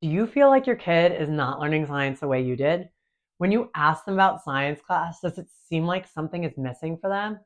Do you feel like your kid is not learning science the way you did? When you ask them about science class, does it seem like something is missing for them?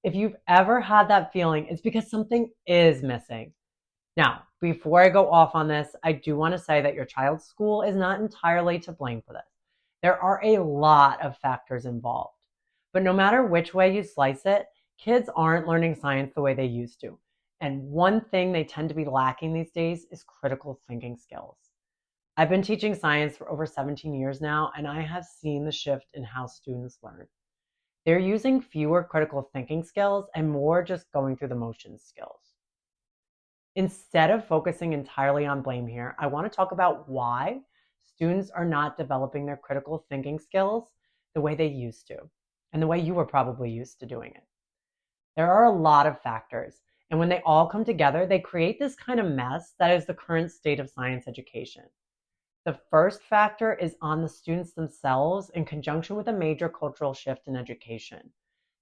If you've ever had that feeling, it's because something is missing. Now, before I go off on this, I do want to say that your child's school is not entirely to blame for this. There are a lot of factors involved. But no matter which way you slice it, kids aren't learning science the way they used to. And one thing they tend to be lacking these days is critical thinking skills. I've been teaching science for over 17 years now, and I have seen the shift in how students learn. They're using fewer critical thinking skills and more just going through the motions skills. Instead of focusing entirely on blame here, I want to talk about why students are not developing their critical thinking skills the way they used to, and the way you were probably used to doing it. There are a lot of factors, and when they all come together, they create this kind of mess that is the current state of science education. The first factor is on the students themselves in conjunction with a major cultural shift in education.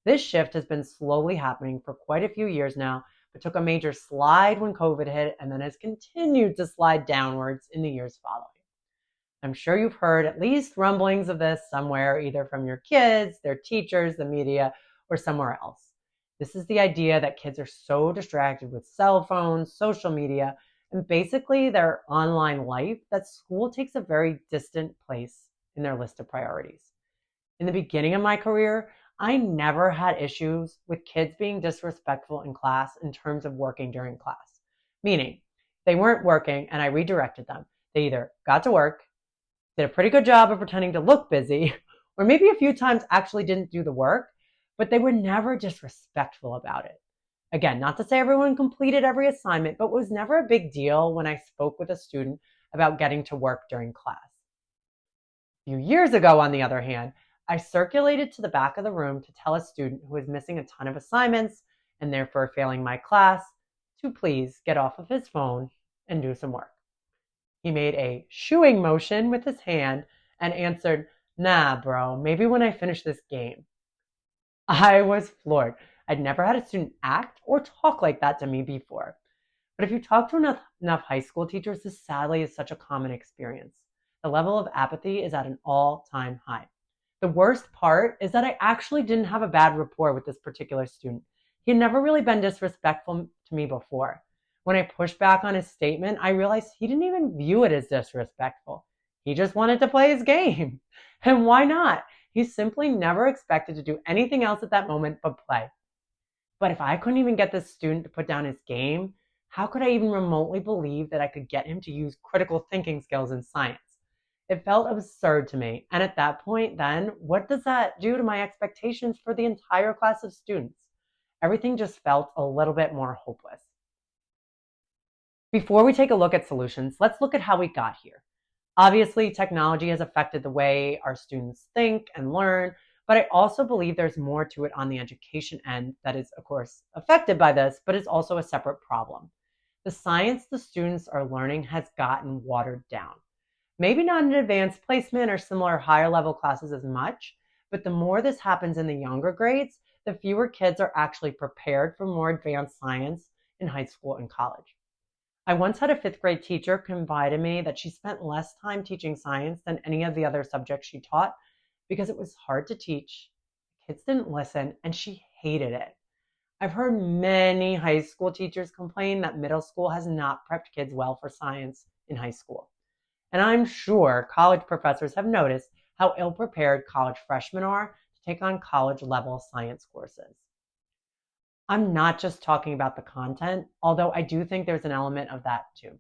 This shift has been slowly happening for quite a few years now, but took a major slide when COVID hit and then has continued to slide downwards in the years following. I'm sure you've heard at least rumblings of this somewhere, either from your kids, their teachers, the media, or somewhere else. This is the idea that kids are so distracted with cell phones, social media, and basically their online life that school takes a very distant place in their list of priorities. In the beginning of my career, I never had issues with kids being disrespectful in class in terms of working during class. Meaning, they weren't working and I redirected them. They either got to work, did a pretty good job of pretending to look busy, or maybe a few times actually didn't do the work, but they were never disrespectful about it. Again, not to say everyone completed every assignment, but it was never a big deal when I spoke with a student about getting to work during class. A few years ago, on the other hand, I circulated to the back of the room to tell a student who was missing a ton of assignments and therefore failing my class to please get off of his phone and do some work. He made a shooing motion with his hand and answered, "Nah, bro, maybe when I finish this game." I was floored. I'd never had a student act or talk like that to me before. But if you talk to enough high school teachers, this sadly is such a common experience. The level of apathy is at an all-time high. The worst part is that I actually didn't have a bad rapport with this particular student. He had never really been disrespectful to me before. When I pushed back on his statement, I realized he didn't even view it as disrespectful. He just wanted to play his game. And why not? He simply never expected to do anything else at that moment but play. But if I couldn't even get this student to put down his game, how could I even remotely believe that I could get him to use critical thinking skills in science? It felt absurd to me. And at that point, then, what does that do to my expectations for the entire class of students? Everything just felt a little bit more hopeless. Before we take a look at solutions, let's look at how we got here. Obviously, technology has affected the way our students think and learn, but I also believe there's more to it on the education end that is, of course, affected by this, but is also a separate problem. The science the students are learning has gotten watered down. Maybe not in advanced placement or similar higher level classes as much, but the more this happens in the younger grades, the fewer kids are actually prepared for more advanced science in high school and college. I once had a fifth grade teacher confide in me that she spent less time teaching science than any of the other subjects she taught because it was hard to teach, kids didn't listen, and she hated it. I've heard many high school teachers complain that middle school has not prepped kids well for science in high school. And I'm sure college professors have noticed how ill-prepared college freshmen are to take on college-level science courses. I'm not just talking about the content, although I do think there's an element of that too.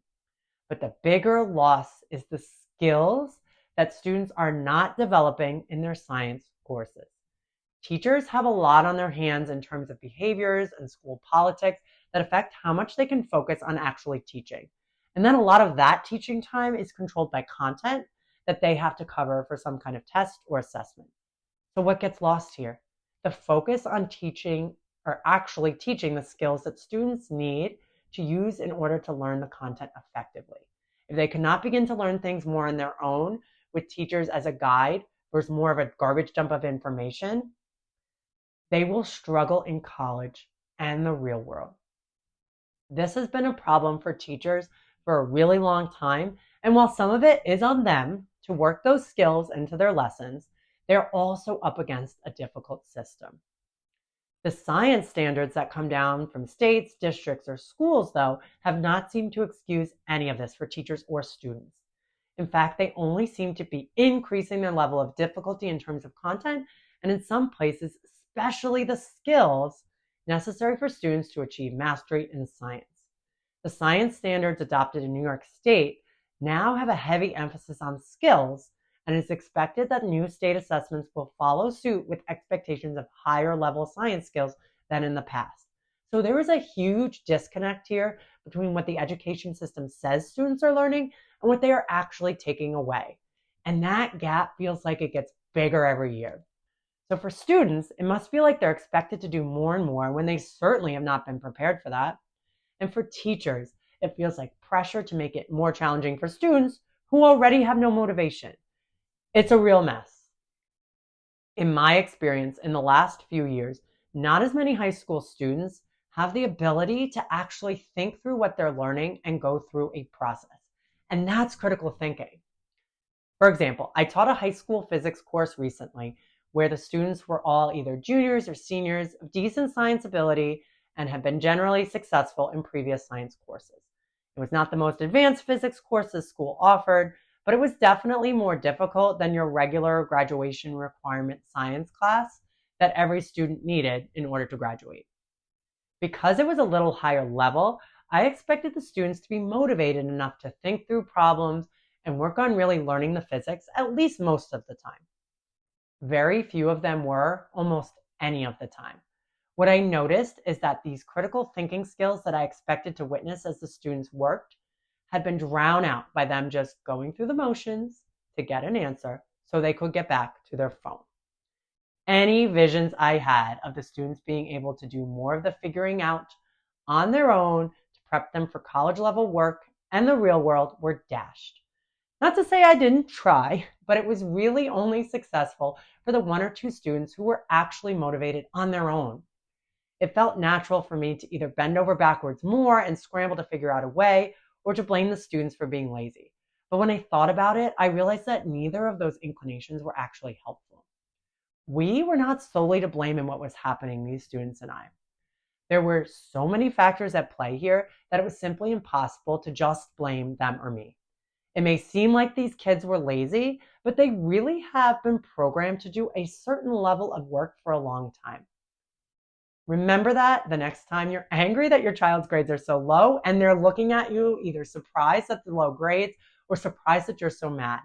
But the bigger loss is the skills that students are not developing in their science courses. Teachers have a lot on their hands in terms of behaviors and school politics that affect how much they can focus on actually teaching. And then a lot of that teaching time is controlled by content that they have to cover for some kind of test or assessment. So what gets lost here? The focus on teaching or actually teaching the skills that students need to use in order to learn the content effectively. If they cannot begin to learn things more on their own with teachers as a guide versus more of a garbage dump of information, they will struggle in college and the real world. This has been a problem for teachers for a really long time, And while some of it is on them to work those skills into their lessons, they're also up against a difficult system. The science standards that come down from states, districts, or schools, though, have not seemed to excuse any of this for teachers or students. In fact, they only seem to be increasing their level of difficulty in terms of content, and in some places, especially the skills necessary for students to achieve mastery in science. The science standards adopted in New York State now have a heavy emphasis on skills, and it's expected that new state assessments will follow suit with expectations of higher level science skills than in the past. So there is a huge disconnect here between what the education system says students are learning and what they are actually taking away. And that gap feels like it gets bigger every year. So for students, it must feel like they're expected to do more and more when they certainly have not been prepared for that. And for teachers, it feels like pressure to make it more challenging for students who already have no motivation. It's a real mess. In my experience, in the last few years, not as many high school students have the ability to actually think through what they're learning and go through a process. And that's critical thinking. For example, I taught a high school physics course recently where the students were all either juniors or seniors of decent science ability and had been generally successful in previous science courses. It was not the most advanced physics course the school offered, but it was definitely more difficult than your regular graduation requirement science class that every student needed in order to graduate. Because it was a little higher level, I expected the students to be motivated enough to think through problems and work on really learning the physics at least most of the time. Very few of them were, almost any of the time. What I noticed is that these critical thinking skills that I expected to witness as the students worked had been drowned out by them just going through the motions to get an answer so they could get back to their phone. Any visions I had of the students being able to do more of the figuring out on their own to prep them for college level work and the real world were dashed. Not to say I didn't try, but it was really only successful for the one or two students who were actually motivated on their own. It felt natural for me to either bend over backwards more and scramble to figure out a way, or to blame the students for being lazy. But when I thought about it, I realized that neither of those inclinations were actually helpful. We were not solely to blame in what was happening, these students and I. There were so many factors at play here that it was simply impossible to just blame them or me. It may seem like these kids were lazy, but they really have been programmed to do a certain level of work for a long time. Remember that the next time you're angry that your child's grades are so low and they're looking at you either surprised at the low grades or surprised that you're so mad.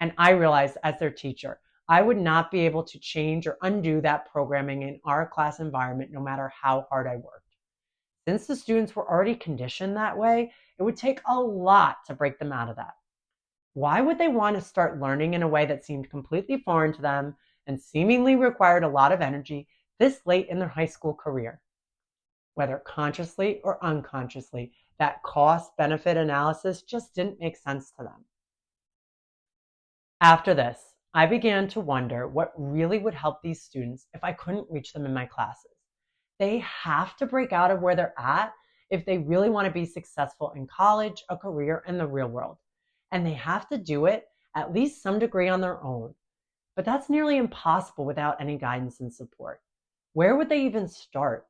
And I realized as their teacher, I would not be able to change or undo that programming in our class environment no matter how hard I worked. Since the students were already conditioned that way, it would take a lot to break them out of that. Why would they want to start learning in a way that seemed completely foreign to them and seemingly required a lot of energy this late in their high school career? Whether consciously or unconsciously, that cost-benefit analysis just didn't make sense to them. After this, I began to wonder what really would help these students if I couldn't reach them in my classes. They have to break out of where they're at if they really want to be successful in college, a career, and the real world. And they have to do it at least some degree on their own. But that's nearly impossible without any guidance and support. Where would they even start?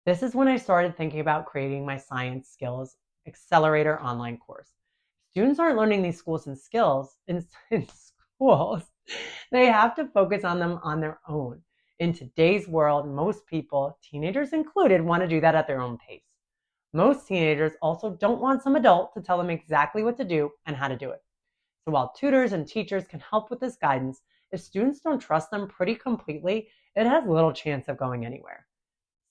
This is when I started thinking about creating my Science Skills Accelerator online course. Students aren't learning these skills in schools. They have to focus on them on their own. In today's world, most people, teenagers included, want to do that at their own pace. Most teenagers also don't want some adult to tell them exactly what to do and how to do it. So while tutors and teachers can help with this guidance, if students don't trust them pretty completely, it has little chance of going anywhere.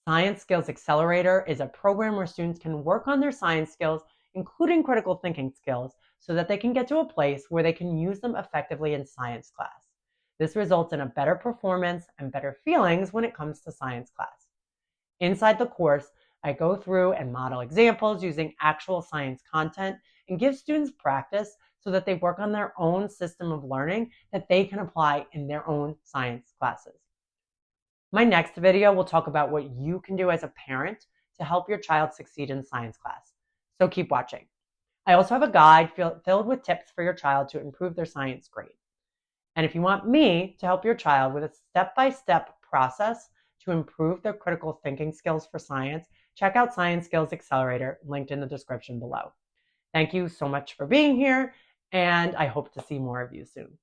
Science Skills Accelerator is a program where students can work on their science skills, including critical thinking skills, so that they can get to a place where they can use them effectively in science class. This results in a better performance and better feelings when it comes to science class. Inside the course, I go through and model examples using actual science content and give students practice so that they work on their own system of learning that they can apply in their own science classes. My next video will talk about what you can do as a parent to help your child succeed in science class. So keep watching. I also have a guide filled with tips for your child to improve their science grade. And if you want me to help your child with a step-by-step process to improve their critical thinking skills for science, check out Science Skills Accelerator, linked in the description below. Thank you so much for being here, and I hope to see more of you soon.